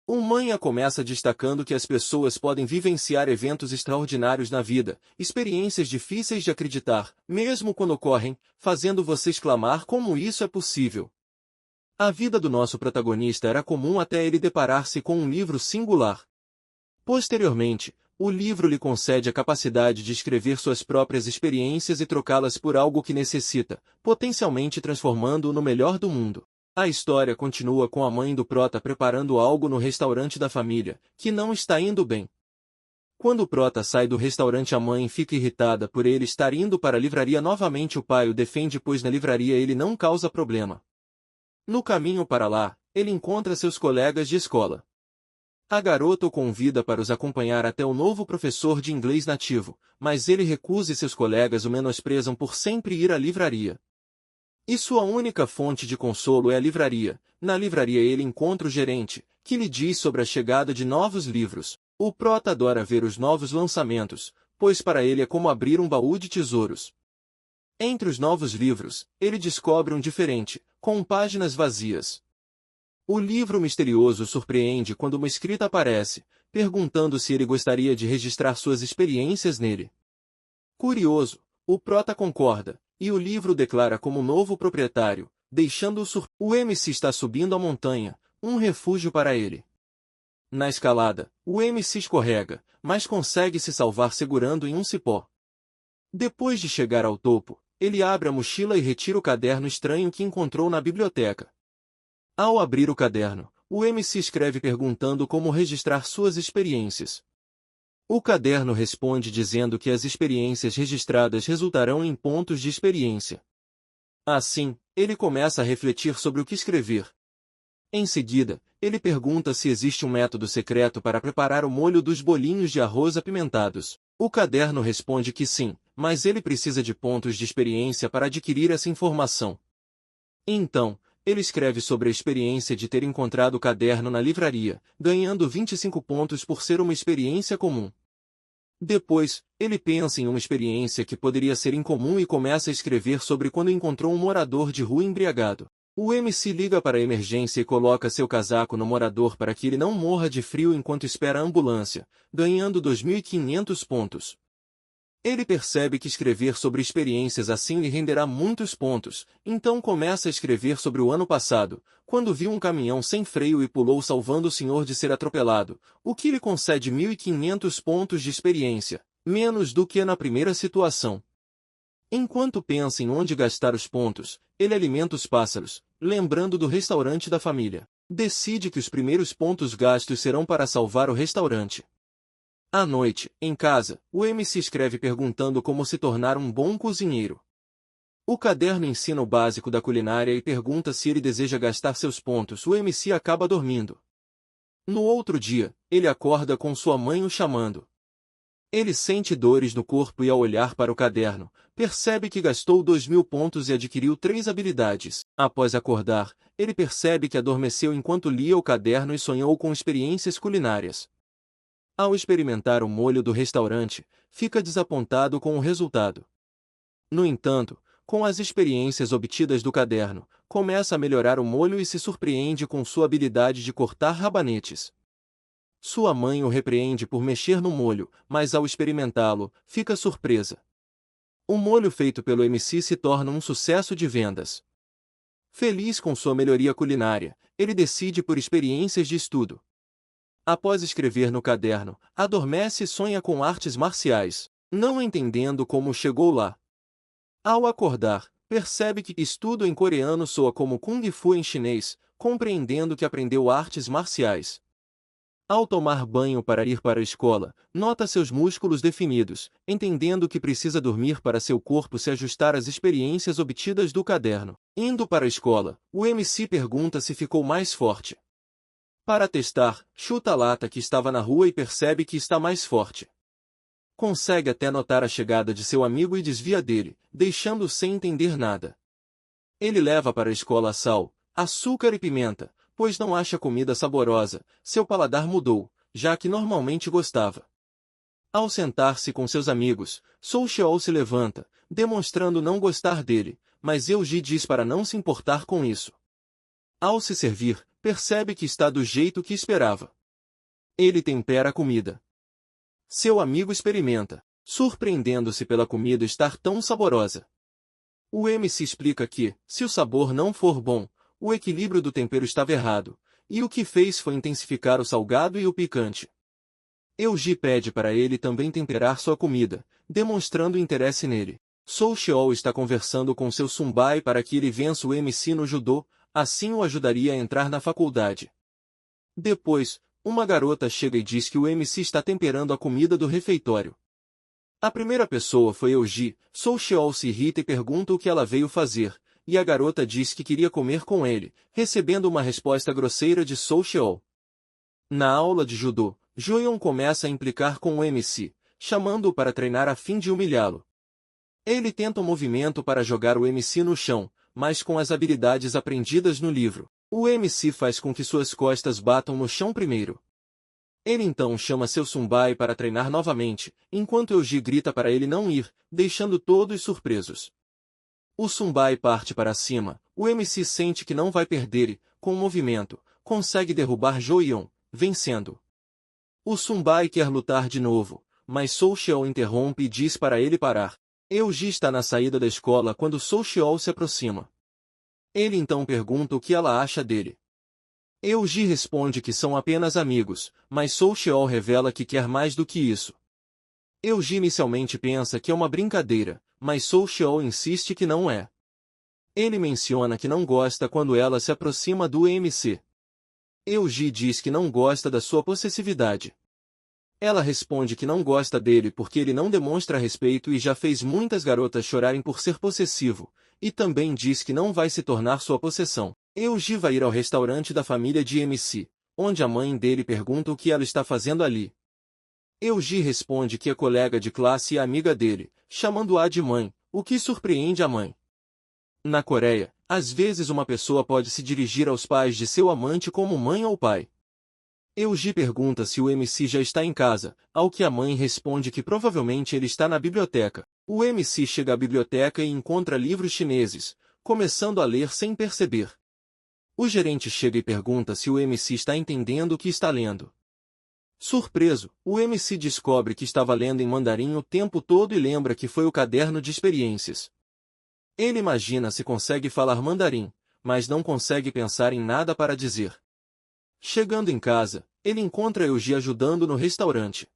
O Manha começa destacando que as pessoas podem vivenciar eventos extraordinários na vida, experiências difíceis de acreditar, mesmo quando ocorrem, fazendo você exclamar como isso é possível. A vida do nosso protagonista era comum até ele deparar-se com um livro singular. Posteriormente, o livro lhe concede a capacidade de escrever suas próprias experiências e trocá-las por algo que necessita, potencialmente transformando-o no melhor do mundo. A história continua com a mãe do Prota preparando algo no restaurante da família, que não está indo bem. Quando o Prota sai do restaurante, a mãe fica irritada por ele estar indo para a livraria novamente. O pai o defende, pois na livraria ele não causa problema. No caminho para lá, ele encontra seus colegas de escola. A garota o convida para os acompanhar até o novo professor de inglês nativo, mas ele recusa e seus colegas o menosprezam por sempre ir à livraria. E sua única fonte de consolo é a livraria. Na livraria ele encontra o gerente, que lhe diz sobre a chegada de novos livros. O Prota adora ver os novos lançamentos, pois para ele é como abrir um baú de tesouros. Entre os novos livros, ele descobre um diferente, com páginas vazias. O livro misterioso o surpreende quando uma escrita aparece, perguntando se ele gostaria de registrar suas experiências nele. Curioso, o Prota concorda, e o livro declara como novo proprietário, deixando-o O MC está subindo a montanha, um refúgio para ele. Na escalada, o MC escorrega, mas consegue se salvar segurando em um cipó. Depois de chegar ao topo, ele abre a mochila e retira o caderno estranho que encontrou na biblioteca. Ao abrir o caderno, o MC escreve perguntando como registrar suas experiências. O caderno responde dizendo que as experiências registradas resultarão em pontos de experiência. Assim, ele começa a refletir sobre o que escrever. Em seguida, ele pergunta se existe um método secreto para preparar o molho dos bolinhos de arroz apimentados. O caderno responde que sim, mas ele precisa de pontos de experiência para adquirir essa informação. Então, ele escreve sobre a experiência de ter encontrado o caderno na livraria, ganhando 25 pontos por ser uma experiência comum. Depois, ele pensa em uma experiência que poderia ser incomum e começa a escrever sobre quando encontrou um morador de rua embriagado. O MC liga para a emergência e coloca seu casaco no morador para que ele não morra de frio enquanto espera a ambulância, ganhando 2.500 pontos. Ele percebe que escrever sobre experiências assim lhe renderá muitos pontos, então começa a escrever sobre o ano passado, quando viu um caminhão sem freio e pulou salvando o senhor de ser atropelado, o que lhe concede 1.500 pontos de experiência, menos do que na primeira situação. Enquanto pensa em onde gastar os pontos, ele alimenta os pássaros, lembrando do restaurante da família. Decide que os primeiros pontos gastos serão para salvar o restaurante. À noite, em casa, o MC escreve perguntando como se tornar um bom cozinheiro. O caderno ensina o básico da culinária e pergunta se ele deseja gastar seus pontos. O MC acaba dormindo. No outro dia, ele acorda com sua mãe o chamando. Ele sente dores no corpo e ao olhar para o caderno, percebe que gastou 2.000 pontos e adquiriu 3 habilidades. Após acordar, ele percebe que adormeceu enquanto lia o caderno e sonhou com experiências culinárias. Ao experimentar o molho do restaurante, fica desapontado com o resultado. No entanto, com as experiências obtidas do caderno, começa a melhorar o molho e se surpreende com sua habilidade de cortar rabanetes. Sua mãe o repreende por mexer no molho, mas ao experimentá-lo, fica surpresa. O molho feito pelo MC se torna um sucesso de vendas. Feliz com sua melhoria culinária, ele decide por experiências de estudo. Após escrever no caderno, adormece e sonha com artes marciais, não entendendo como chegou lá. Ao acordar, percebe que estudo em coreano soa como Kung Fu em chinês, compreendendo que aprendeu artes marciais. Ao tomar banho para ir para a escola, nota seus músculos definidos, entendendo que precisa dormir para seu corpo se ajustar às experiências obtidas do caderno. Indo para a escola, o MC pergunta se ficou mais forte. Para testar, chuta a lata que estava na rua e percebe que está mais forte. Consegue até notar a chegada de seu amigo e desvia dele, deixando-o sem entender nada. Ele leva para a escola sal, açúcar e pimenta, pois não acha comida saborosa, seu paladar mudou, já que normalmente gostava. Ao sentar-se com seus amigos, Soucheol se levanta, demonstrando não gostar dele, mas Euji diz para não se importar com isso. Ao se servir, percebe que está do jeito que esperava. Ele tempera a comida. Seu amigo experimenta, surpreendendo-se pela comida estar tão saborosa. O MC explica que, se o sabor não for bom, o equilíbrio do tempero estava errado, e o que fez foi intensificar o salgado e o picante. Eugene pede para ele também temperar sua comida, demonstrando interesse nele. Socheol está conversando com seu Sunbai para que ele vença o MC no judô, assim o ajudaria a entrar na faculdade. Depois, uma garota chega e diz que o MC está temperando a comida do refeitório. A primeira pessoa foi Eugene. Socheol se irrita e pergunta o que ela veio fazer, e a garota diz que queria comer com ele, recebendo uma resposta grosseira de Socheol. Na aula de judô, Joyeon começa a implicar com o MC, chamando-o para treinar a fim de humilhá-lo. Ele tenta um movimento para jogar o MC no chão, mas com as habilidades aprendidas no livro, o MC faz com que suas costas batam no chão primeiro. Ele então chama seu Sunbai para treinar novamente, enquanto Eugene grita para ele não ir, deixando todos surpresos. O Sunbai parte para cima, o MC sente que não vai perder e, com o movimento, consegue derrubar Joyeon, vencendo. O Sunbai quer lutar de novo, mas Socheol interrompe e diz para ele parar. Eugene está na saída da escola quando Socheol se aproxima. Ele então pergunta o que ela acha dele. Eugene responde que são apenas amigos, mas Socheol revela que quer mais do que isso. Eugene inicialmente pensa que é uma brincadeira, mas Socheol insiste que não é. Ele menciona que não gosta quando ela se aproxima do MC. Eugene diz que não gosta da sua possessividade. Ela responde que não gosta dele porque ele não demonstra respeito e já fez muitas garotas chorarem por ser possessivo, e também diz que não vai se tornar sua possessão. Eugene vai ir ao restaurante da família de MC, onde a mãe dele pergunta o que ela está fazendo ali. Eugene responde que é colega de classe e amiga dele, chamando-a de mãe, o que surpreende a mãe. Na Coreia, às vezes uma pessoa pode se dirigir aos pais de seu amante como mãe ou pai. Eugene pergunta se o MC já está em casa, ao que a mãe responde que provavelmente ele está na biblioteca. O MC chega à biblioteca e encontra livros chineses, começando a ler sem perceber. O gerente chega e pergunta se o MC está entendendo o que está lendo. Surpreso, o MC descobre que estava lendo em mandarim o tempo todo e lembra que foi o caderno de experiências. Ele imagina se consegue falar mandarim, mas não consegue pensar em nada para dizer. Chegando em casa, ele encontra Eugene ajudando no restaurante.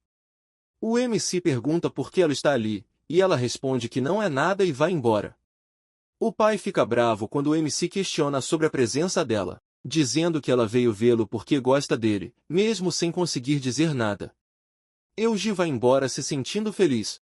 O MC pergunta por que ela está ali, e ela responde que não é nada e vai embora. O pai fica bravo quando o MC questiona sobre a presença dela, dizendo que ela veio vê-lo porque gosta dele, mesmo sem conseguir dizer nada. Eugene vai embora se sentindo feliz.